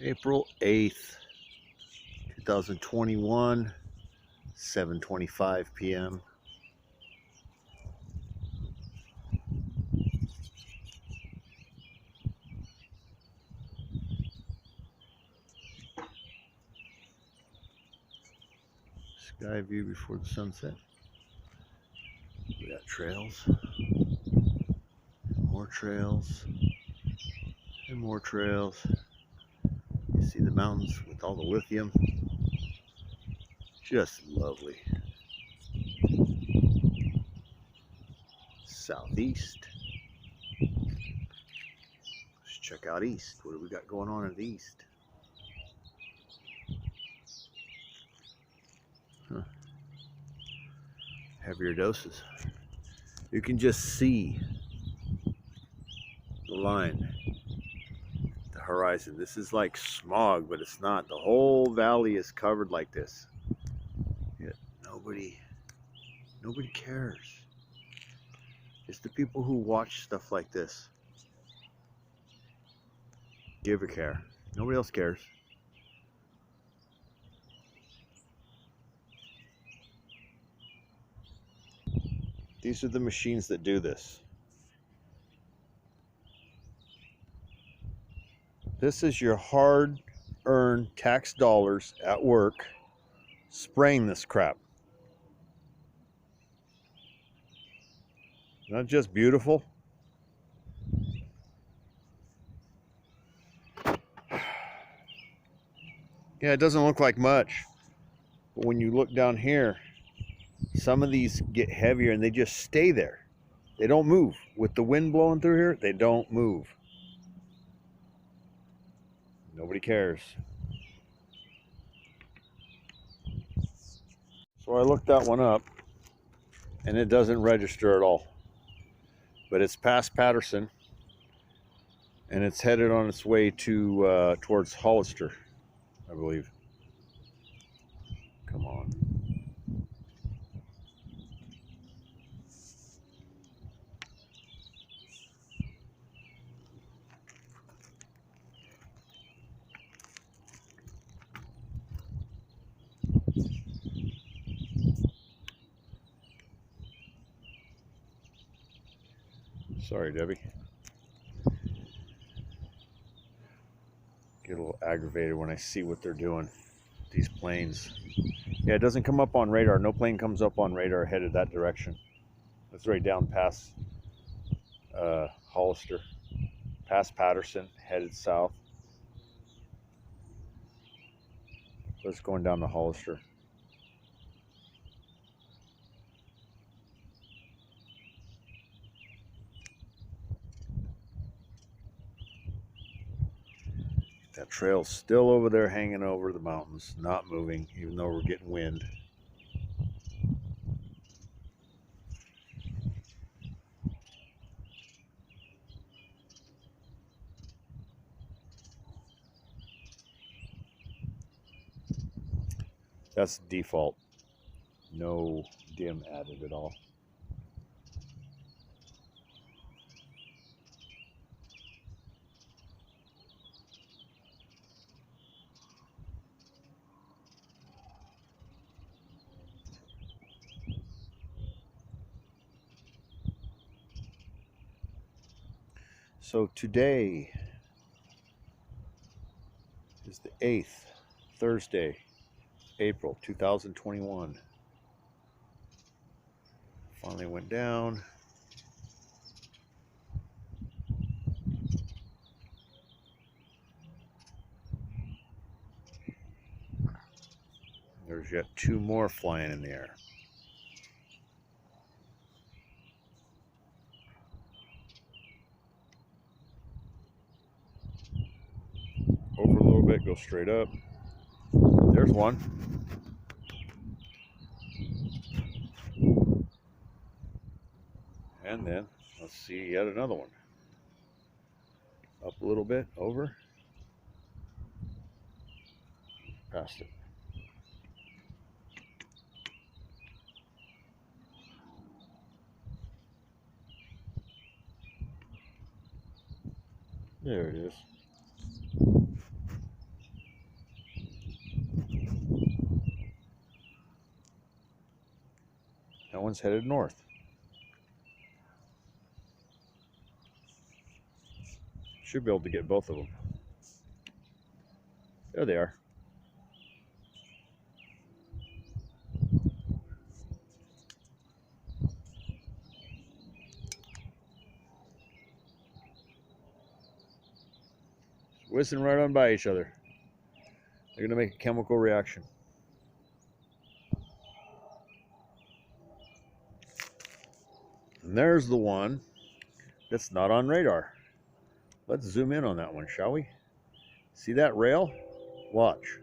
April 8th, 2021, 7:25 p.m. Sky view before the sunset. We got trails, more trails, and more trails. You see the mountains with all the lithium. Just lovely. Southeast. Let's check out east. What do we got going on in the east? Huh. Heavier doses. You can just see the line, the horizon. This is like smog, but it's not. The whole valley is covered like this. Yet nobody cares. It's the people who watch stuff like this give a care. Nobody else cares. These are the machines that do this. This is your hard-earned tax dollars at work spraying this crap. Not just beautiful. Yeah, it doesn't look like much, but when you look down here, some of these get heavier and they just stay there. They don't move. With the wind blowing through here, they don't move. Nobody cares. So I looked that one up and it doesn't register at all. But it's past Patterson and it's headed on its way to towards Hollister, I believe. Come on. Sorry, Debbie. Get a little aggravated when I see what they're doing. These planes. Yeah, it doesn't come up on radar. No plane comes up on radar headed that direction. It's right down past Hollister, past Patterson, headed south. It's going down to Hollister. That trail's still over there hanging over the mountains, not moving, even though we're getting wind. That's default. No dim added at all. So today is the 8th, Thursday, April 2021. Finally went down. There's yet two more flying in the air. Over a little bit, go straight up. There's one. And then, let's see yet another one. Up a little bit, over. Past it. There it is. That one's headed north. Should be able to get both of them. There they are. Whizzing right on by each other. They're going to make a chemical reaction. And there's the one that's not on radar. Let's zoom in on that one, shall we? See that rail? Watch.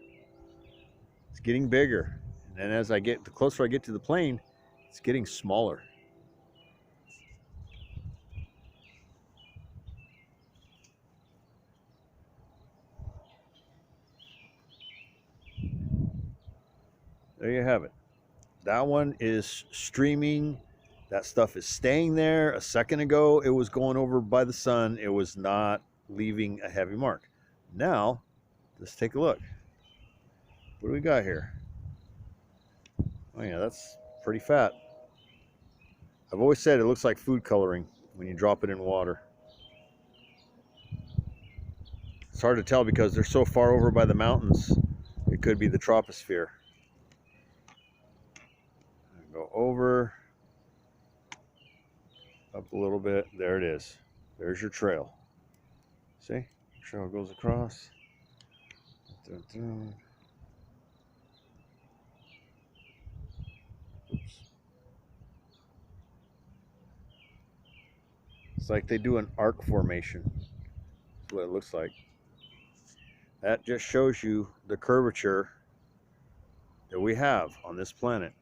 It's getting bigger. And then as I get, the closer I get to the plane, it's getting smaller. There you have it. That one is streaming. That stuff is staying there. A second ago, it was going over by the sun. It was not leaving a heavy mark. Now, let's take a look. What do we got here? Oh yeah, that's pretty fat. I've always said it looks like food coloring when you drop it in water. It's hard to tell because they're so far over by the mountains. It could be the troposphere. Go over, up a little bit. There it is. There's your trail. See? Trail goes across. Dun, dun. Oops. It's like they do an arc formation. That's what it looks like. That just shows you the curvature that we have on this planet.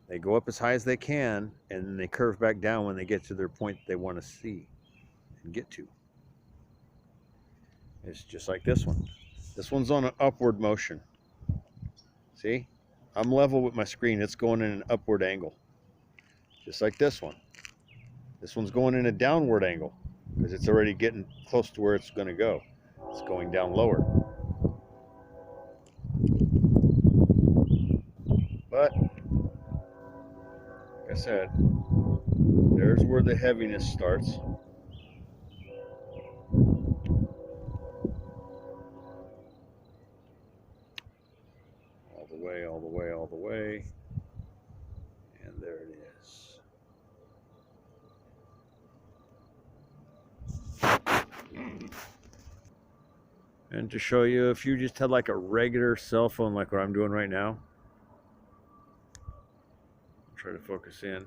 They go up as high as they can, and then they curve back down when they get to their point they want to see and get to. It's just like this one. This one's on an upward motion. See? I'm level with my screen. It's going in an upward angle. Just like this one. This one's going in a downward angle because it's already getting close to where it's going to go. It's going down lower. But like I said, there's where the heaviness starts. All the way, all the way, all the way. And there it is. And to show you, if you just had like a regular cell phone like what I'm doing right now, try to focus in.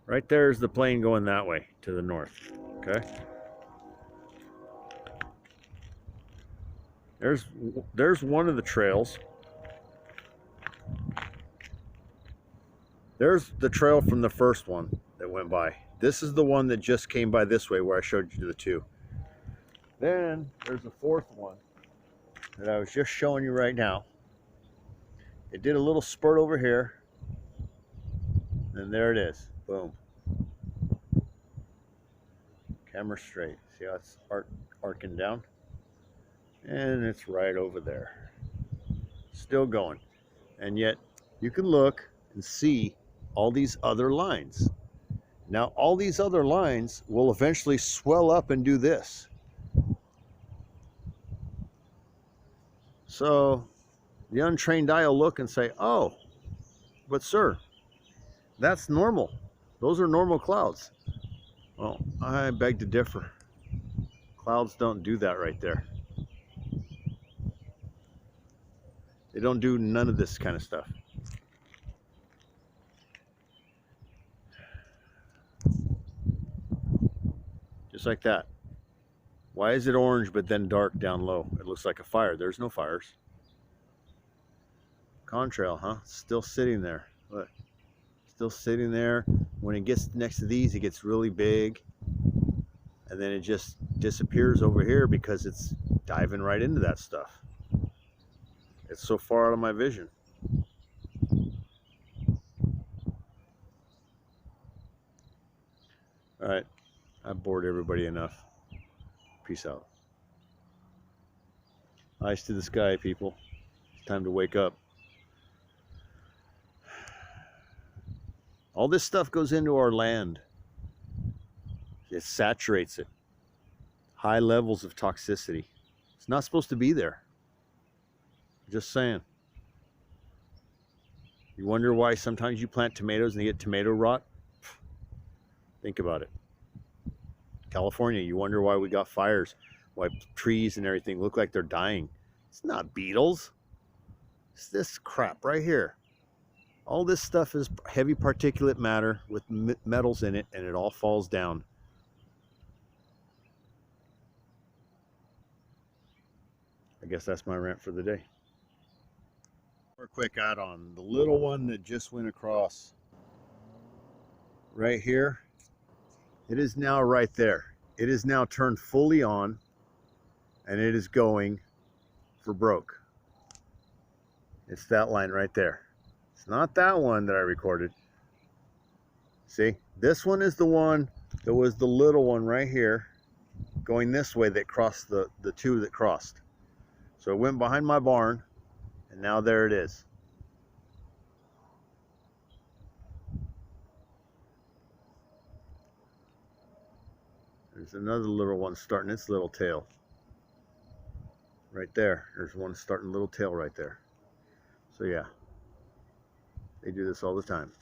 Right there is the plane going that way to the north. Okay. There's one of the trails. There's the trail from the first one that went by. This is the one that just came by this way where I showed you the two. Then there's a fourth one that I was just showing you right now. It did a little spurt over here. And there it is. Boom. Camera straight. See how it's arcing down? And it's right over there. Still going. And yet you can look and see all these other lines. Now all these other lines will eventually swell up and do this. So the untrained eye will look and say, oh, but sir, that's normal. Those are normal clouds. Well, I beg to differ. Clouds don't do that right there. They don't do none of this kind of stuff. Just like that. Why is it orange but then dark down low? It looks like a fire. There's no fires. Contrail, huh? Still sitting there. Look. Still sitting there. When it gets next to these, it gets really big. And then it just disappears over here because it's diving right into that stuff. It's so far out of my vision. All right. I've bored everybody enough. Peace out. Eyes to the sky, people. It's time to wake up. All this stuff goes into our land. It saturates it. High levels of toxicity. It's not supposed to be there. Just saying. You wonder why sometimes you plant tomatoes and they get tomato rot? Think about it. California, you wonder why we got fires, why trees and everything look like they're dying. It's not beetles. It's this crap right here. All this stuff is heavy particulate matter with metals in it, and it all falls down. I guess that's my rant for the day. More quick add-on. The little one that just went across right here, it is now right there. It is now turned fully on, and it is going for broke. It's that line right there. It's not that one that I recorded. See, this one is the one that was the little one right here going this way that crossed the two that crossed. So it went behind my barn, and now there it is. There's another little one starting its little tail. Right there. There's one starting little tail right there. So yeah, they do this all the time.